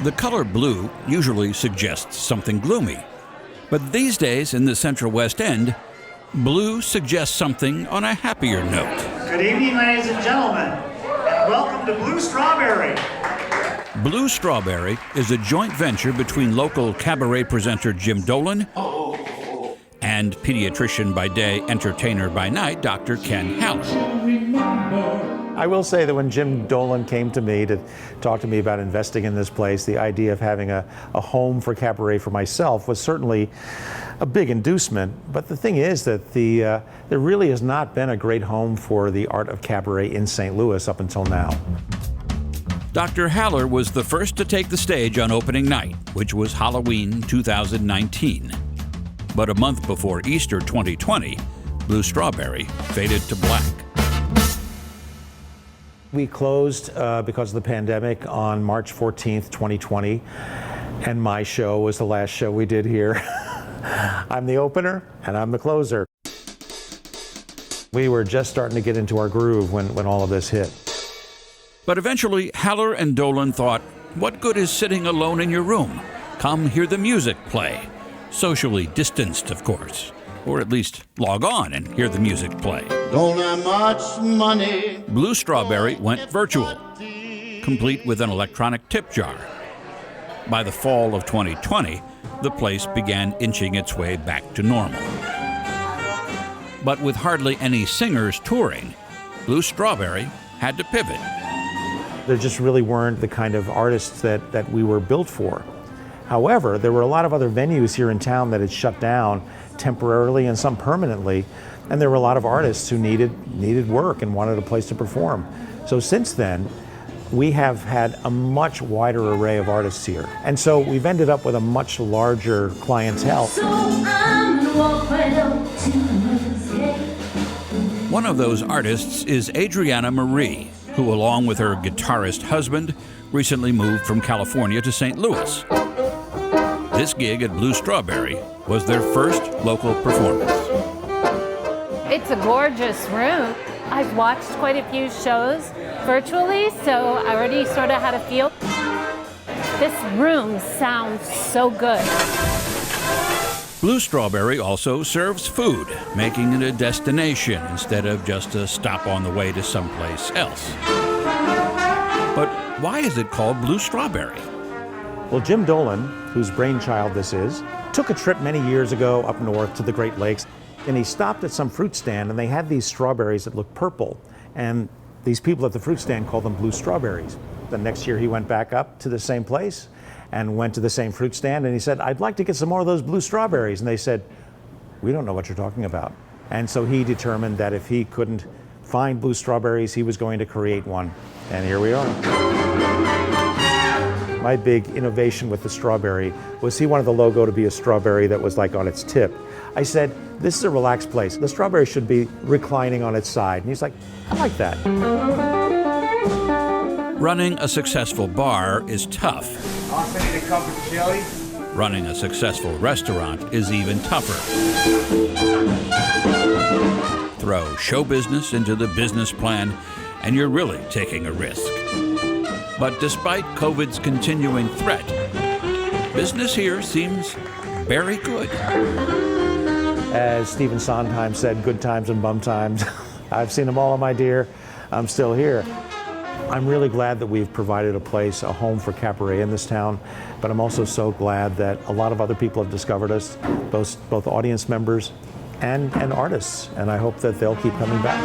The color blue usually suggests something gloomy. But these days in the Central West End, blue suggests something on a happier note. Good evening, ladies and gentlemen, and welcome to Blue Strawberry. Blue Strawberry is a joint venture between local cabaret presenter Jim Dolan and pediatrician by day, entertainer by night, Dr. Ken Haller. I will say that when Jim Dolan came to me to talk to me about investing in this place, the idea of having a home for cabaret for myself was certainly a big inducement. But the thing is that there really has not been a great home for the art of cabaret in St. Louis up until now. Dr. Haller was the first to take the stage on opening night, which was Halloween 2019. But a month before Easter 2020, Blue Strawberry faded to black. We closed because of the pandemic on March 14th, 2020, and my show was the last show we did here. I'm the opener and I'm the closer. We were just starting to get into our groove when all of this hit. But eventually, Haller and Dolan thought, what good is sitting alone in your room? Come hear the music play. Socially distanced, of course. Or at least log on and hear the music play. Don't have much money. Blue Strawberry went virtual, complete with an electronic tip jar. By the fall of 2020, the place began inching its way back to normal. But with hardly any singers touring, Blue Strawberry had to pivot. There just really weren't the kind of artists that we were built for. However, there were a lot of other venues here in town that had shut down temporarily and some permanently, and there were a lot of artists who needed work and wanted a place to perform. So since then, we have had a much wider array of artists here. And so we've ended up with a much larger clientele. One of those artists is Adriana Marie, who along with her guitarist husband recently moved from California to St. Louis. This gig at Blue Strawberry was their first local performance. It's a gorgeous room. I've watched quite a few shows virtually, so I already sort of had a feel. This room sounds so good. Blue Strawberry also serves food, making it a destination instead of just a stop on the way to someplace else. But why is it called Blue Strawberry? Well, Jim Dolan, whose brainchild this is, took a trip many years ago up north to the Great Lakes, and he stopped at some fruit stand, and they had these strawberries that looked purple, and these people at the fruit stand called them blue strawberries. The next year he went back up to the same place and went to the same fruit stand, and he said, I'd like to get some more of those blue strawberries. And they said, we don't know what you're talking about. And so he determined that if he couldn't find blue strawberries, he was going to create one. And here we are. My big innovation with the strawberry was he wanted the logo to be a strawberry that was like on its tip. I said, this is a relaxed place. The strawberry should be reclining on its side. And he's like, I like that. Running a successful bar is tough. I'll send you the cup of chili. Running a successful restaurant is even tougher. Throw show business into the business plan, and you're really taking a risk. But despite COVID's continuing threat, business here seems very good. As Stephen Sondheim said, good times and bum times. I've seen them all, my dear. I'm still here. I'm really glad that we've provided a place, a home for cabaret in this town, but I'm also so glad that a lot of other people have discovered us, both audience members and artists, and I hope that they'll keep coming back.